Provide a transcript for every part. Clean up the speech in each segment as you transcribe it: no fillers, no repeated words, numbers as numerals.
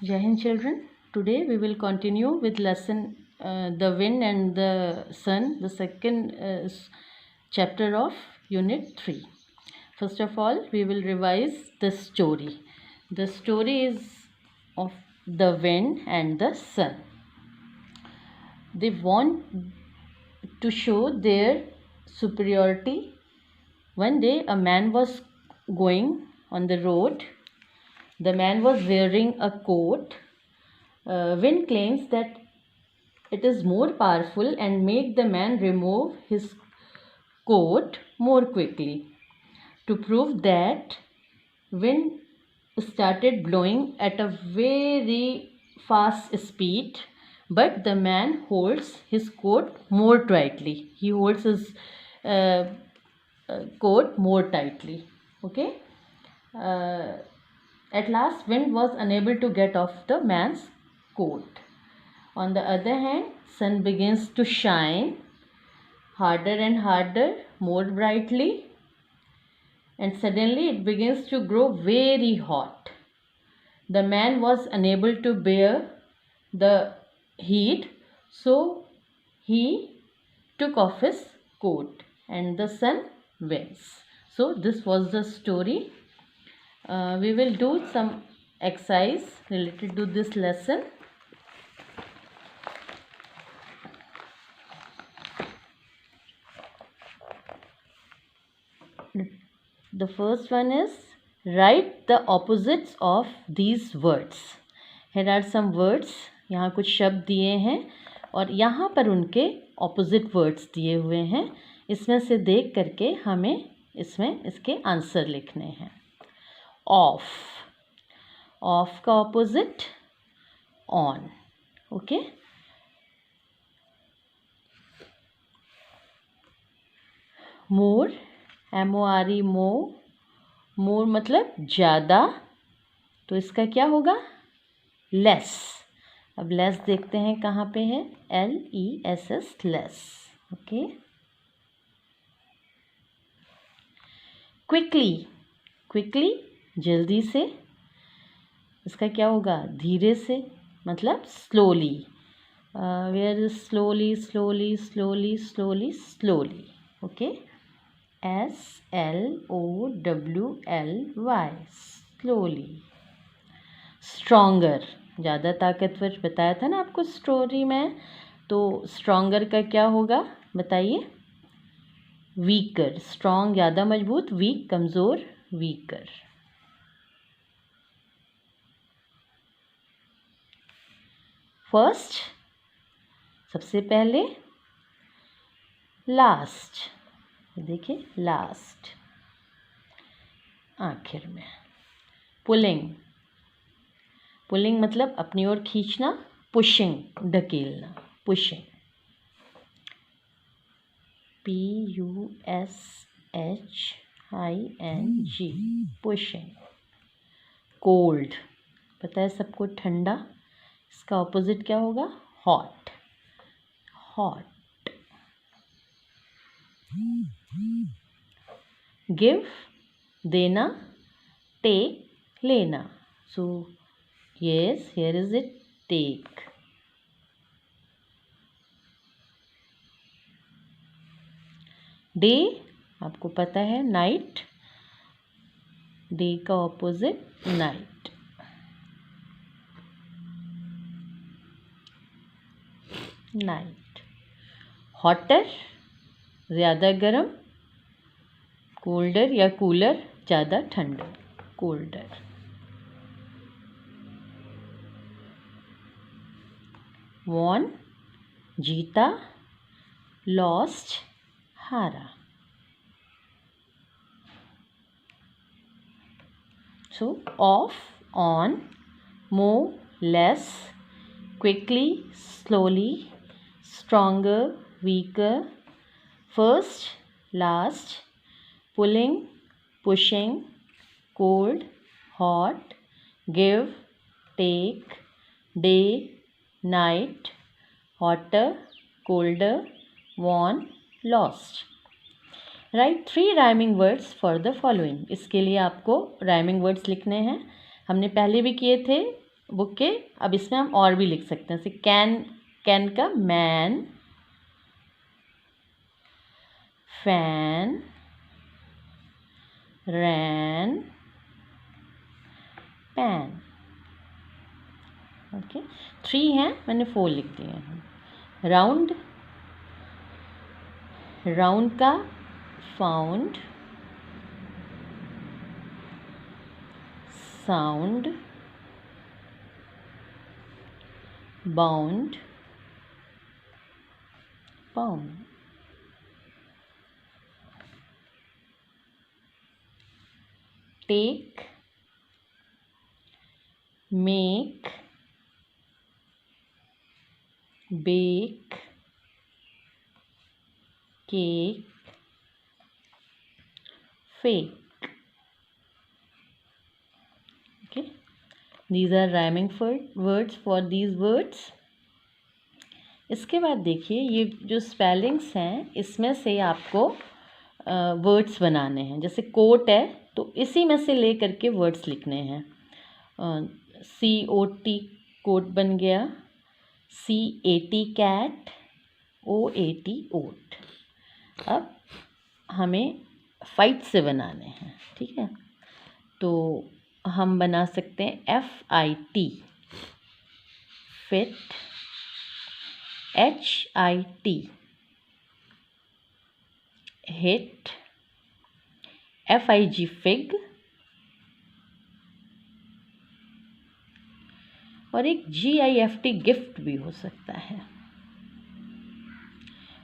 Jai Hind children. Today we will continue with lesson The Wind and the Sun, the second chapter of Unit 3. First of all, we will revise the story. The story is of the wind and the sun. They want to show their superiority. One day a man was going on the road. The man was wearing a coat. Wind claims that it is more powerful and make the man remove his coat more quickly. To prove that, wind started blowing at a very fast speed, but the man holds his coat more tightly. He holds his uh, coat more tightly. Okay. Uh, at last, wind was unable to get off the man's coat. On the other hand, sun begins to shine harder and harder, more brightly, and suddenly it begins to grow very hot. The man was unable to bear the heat, so he took off his coat and the sun wins. So this was the story. We will do some exercise related to this lesson. The first one is write the opposites of these words. Here are some words. यहाँ कुछ शब्द दिए हैं और यहाँ पर उनके opposite words दिए हुए हैं. इसमें से देख करके हमें इसमें इसके आंसर लिखने हैं. Off. Off का opposite on. Okay. More. MORE मोर मतलब ज़्यादा, तो इसका क्या होगा? लेस. अब लेस देखते हैं कहाँ पे है. LESS less. Okay. Quickly. Quickly जल्दी से, इसका क्या होगा? धीरे से मतलब slowly. Where slowly slowly slowly slowly slowly. Okay. SLOWLY slowly. Stronger ज़्यादा ताकतवर बताया था ना आपको स्टोरी में. तो स्ट्रॉन्गर का क्या होगा बताइए? वीकर. स्ट्रॉन्ग ज़्यादा मजबूत, वीक कमज़ोर, वीकर. फर्स्ट सबसे पहले. लास्ट देखिए, लास्ट आखिर में. पुलिंग. पुलिंग मतलब अपनी ओर खींचना. पुशिंग ढकेलना. पुशिंग. PUSHING pushing. कोल्ड पता है सबको, ठंडा. इसका ऑपोजिट क्या होगा? हॉट. हॉट. गिव देना. टेक लेना. So yes, here is it. Take. Day आपको पता है, नाइट. डे का ऑपोजिट नाइट. नाइट. हॉटर ज़्यादा गर्म. कोल्डर या कूलर ज़्यादा ठंडा. कोल्डर. वॉन जीता. लॉस्ट हारा. सो of, on, more, less, quickly, slowly, stronger, weaker, first, last, pulling, pushing, cold, hot, give, take, day, night, hotter, colder, warm, lost. Write 3 rhyming words for the following. इसके लिए आपको rhyming words लिखने हैं. हमने पहले भी किए थे ओके, अब इसमें हम और भी लिख सकते हैं, जैसे कैन, कैन का man, fan, ran, pan. Okay, 3 हैं, मैंने 4 लिख दिए हैं। राउंड, राउंड का found, sound, bound, pound. Take, make, bake, cake, fake. Okay, these are rhyming words for these words. इसके बाद देखिए, ये जो स्पेलिंग्स हैं इसमें से आपको वर्ड्स बनाने हैं। जैसे कोट है तो इसी में से ले करके वर्ड्स लिखने हैं। COT कोट बन गया, CAT कैट, OAT ओट। अब हमें फाइट से बनाने हैं, ठीक है। तो हम बना सकते हैं FIT fit, HIT hit, FIG fig, और एक GIFT गिफ्ट भी हो सकता है।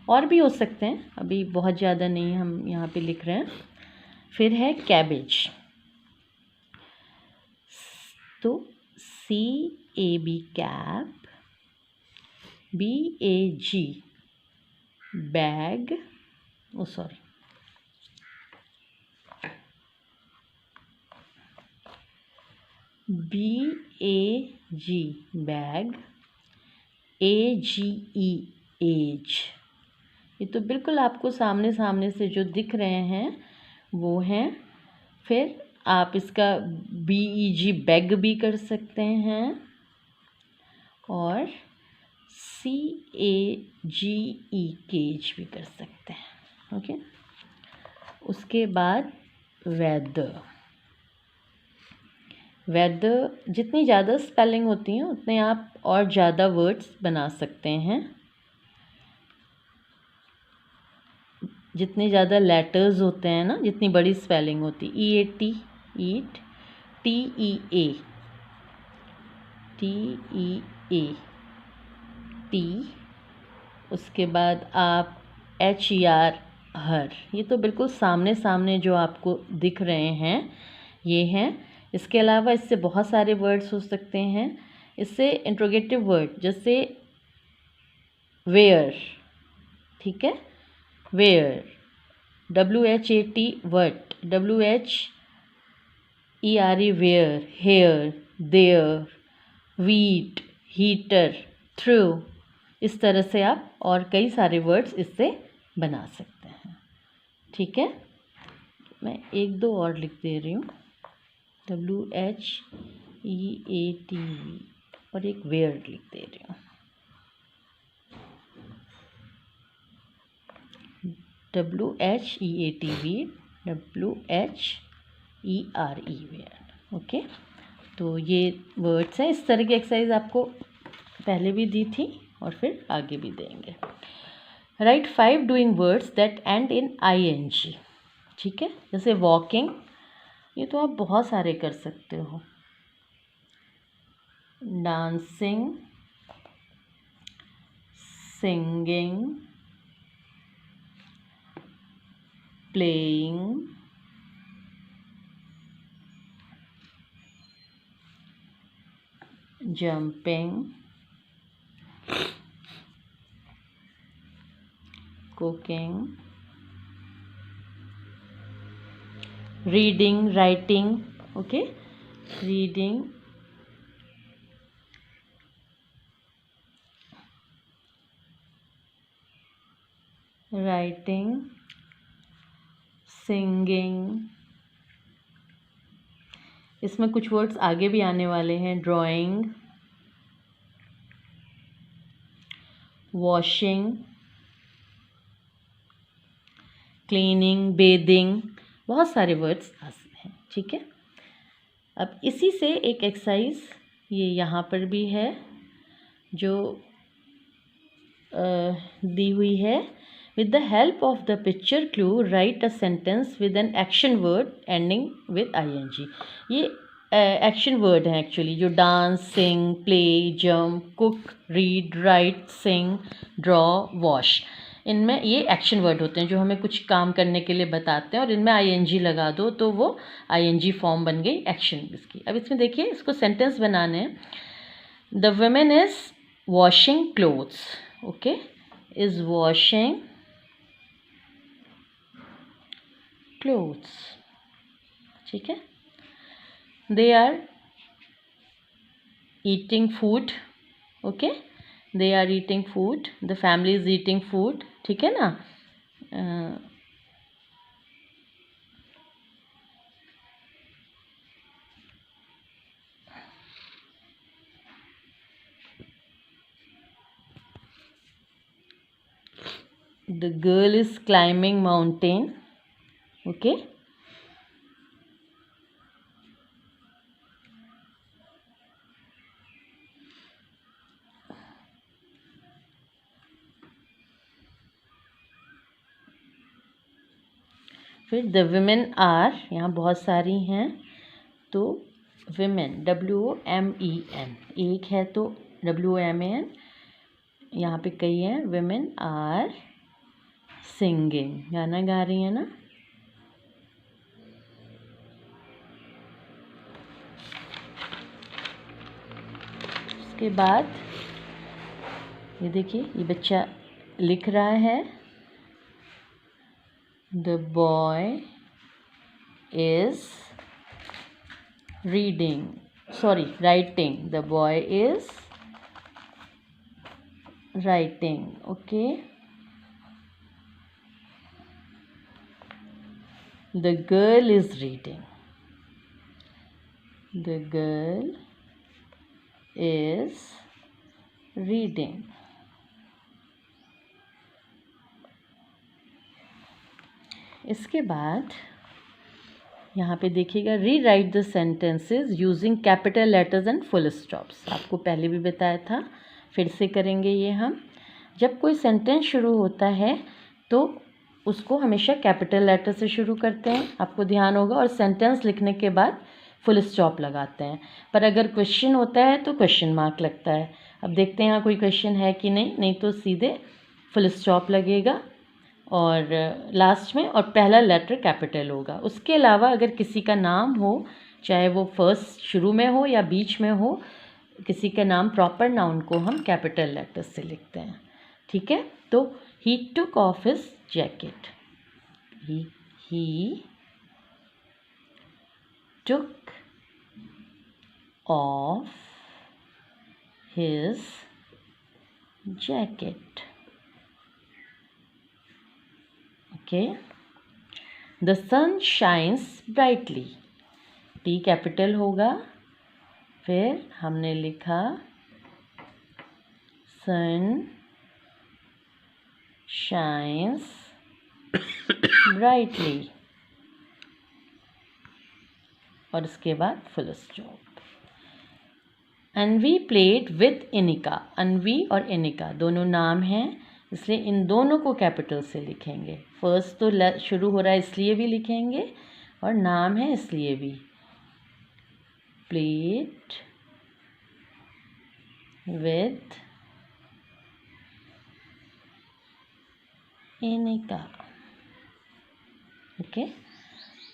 और भी हो सकते हैं, अभी बहुत ज़्यादा नहीं हम यहाँ पे लिख रहे हैं। फिर है कैबेज, तो CAB cab, BAG bag, sorry, BAG bag, AGE age. ये तो बिल्कुल आपको सामने सामने से जो दिख रहे हैं वो हैं। फिर आप इसका BEG बैग भी कर सकते हैं, और CAGE केज भी कर सकते हैं। ओके, उसके बाद वेदर। वेदर जितनी ज़्यादा स्पेलिंग होती हैं उतने आप और ज़्यादा वर्ड्स बना सकते हैं। जितने ज़्यादा लेटर्स होते हैं ना, जितनी बड़ी स्पेलिंग होती, EAT ईट, TEA टी, उसके बाद आप HER हर। ये तो बिल्कुल सामने सामने जो आपको दिख रहे हैं ये हैं। इसके अलावा इससे बहुत सारे वर्ड्स हो सकते हैं। इससे इंट्रोगेटिव वर्ड जैसे वेयर, ठीक है, where, WHAT what, WHERE where, here, there, wheat, heater, through. इस तरह से आप और कई सारे वर्ड्स इससे बना सकते हैं, ठीक है। मैं एक दो और लिख दे रही हूँ, WHEAT और एक वेयर लिख दे रही हूँ, WHEAT WHERE वेयर। ओके, तो ये वर्ड्स हैं। इस तरह की एक्सरसाइज आपको पहले भी दी थी और फिर आगे भी देंगे। Right 5 doing words that and in ING, ठीक है। जैसे वॉकिंग, ये तो आप बहुत सारे कर सकते हो। Dancing, singing, playing, jumping, cooking, reading, writing, okay, reading, writing, singing, इसमें कुछ वर्ड्स आगे भी आने वाले हैं, ड्राइंग, वॉशिंग, क्लीनिंग, बेदिंग, बहुत सारे वर्ड्स हैं, ठीक है। अब इसी से एक एक्सरसाइज ये यहाँ पर भी है जो दी हुई है। With the help of the picture clue write a sentence with an action word ending with ING। ये एक्शन वर्ड हैं एक्चुअली, जो dance, sing, play, jump, cook, read, write, sing, draw, wash, इनमें ये एक्शन वर्ड होते हैं जो हमें कुछ काम करने के लिए बताते हैं, और इनमें ING लगा दो तो वो ING फॉर्म बन गई एक्शन इसकी। अब इसमें देखिए, इसको सेंटेंस बनाने हैं। The women is washing clothes, okay, is washing clothes, ठीक है। They are eating food, okay, they are eating food, the family is eating food, ठीक है ना। The girl is climbing mountain, okay. फिर द women are, यहाँ बहुत सारी हैं तो women, WOMEN, एक है तो WOMAN, यहाँ पे कई हैं। women are singing, गाना गा रही है ना। उसके बाद ये देखिए, ये बच्चा लिख रहा है, the boy is reading, sorry writing, the boy is writing, okay. The girl is reading, the girl is reading. इसके बाद यहाँ पे देखिएगा, री right the sentences using capital letters and full stops. आपको पहले भी बताया था, फिर से करेंगे ये हम। जब कोई सेंटेंस शुरू होता है तो उसको हमेशा कैपिटल लेटर से शुरू करते हैं, आपको ध्यान होगा, और सेंटेंस लिखने के बाद फुल स्टॉप लगाते हैं। पर अगर क्वेश्चन होता है तो क्वेश्चन मार्क लगता है। अब देखते हैं यहाँ कोई क्वेश्चन है कि नहीं, नहीं तो सीधे फुल स्टॉप लगेगा और लास्ट में, और पहला लेटर कैपिटल होगा। उसके अलावा अगर किसी का नाम हो, चाहे वो फर्स्ट शुरू में हो या बीच में हो, किसी का नाम प्रॉपर नाउन को हम कैपिटल लेटर से लिखते हैं, ठीक है। तो ही took off his jacket, he took off his jacket, okay. The sun shines brightly, T capital होगा। फिर हमने लिखा sun shines brightly, और इसके बाद full stop. Anvi played with Inika, Anvi और इनिका दोनों नाम हैं, इसलिए इन दोनों को कैपिटल से लिखेंगे। फर्स्ट तो शुरू हो रहा है इसलिए भी लिखेंगे, और नाम है इसलिए भी। Played with Inika, okay.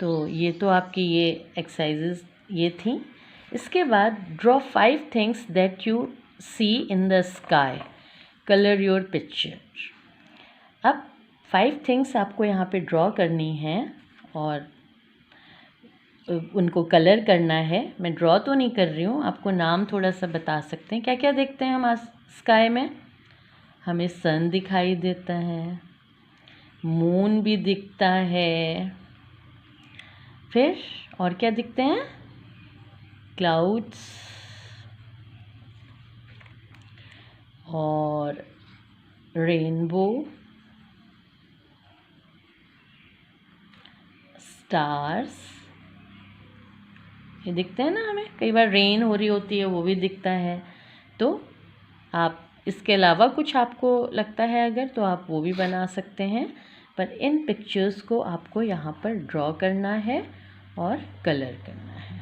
तो ये तो आपकी ये एक्सरसाइजेज ये थी। इसके बाद draw 5 things that you see in the sky, colour your picture. अब 5 थिंग्स आपको यहाँ पे ड्रॉ करनी है और उनको कलर करना है। मैं ड्रॉ तो नहीं कर रही हूँ, आपको नाम थोड़ा सा बता सकते हैं। क्या क्या देखते हैं हम स्काई में? हमें सन दिखाई देता है, मून भी दिखता है, फिर और क्या दिखते हैं? क्लाउड्स और रेनबो, स्टार्स, ये दिखते हैं ना हमें, कई बार रेन हो रही होती है वो भी दिखता है। तो आप इसके अलावा कुछ आपको लगता है अगर तो आप वो भी बना सकते हैं, पर इन पिक्चर्स को आपको यहाँ पर ड्रॉ करना है और कलर करना है।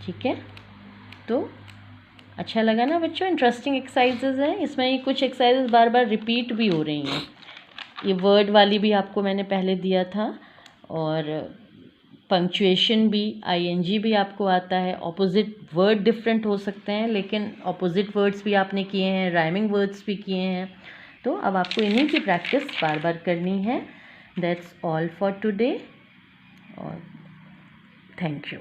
ठीक है, तो अच्छा लगा ना बच्चों? इंटरेस्टिंग एक्सरसाइजेज हैं इसमें। ये कुछ एक्सरसाइजेज बार बार रिपीट भी हो रही हैं। ये वर्ड वाली भी आपको मैंने पहले दिया था, और पंक्चुएशन भी, आईएनजी भी आपको आता है। ऑपोजिट वर्ड डिफरेंट हो सकते हैं, लेकिन ऑपोजिट वर्ड्स भी आपने किए हैं, राइमिंग वर्ड्स भी किए हैं। तो अब आपको इन्हीं की प्रैक्टिस बार बार करनी है। दैट्स ऑल फॉर टुडे, और थैंक यू।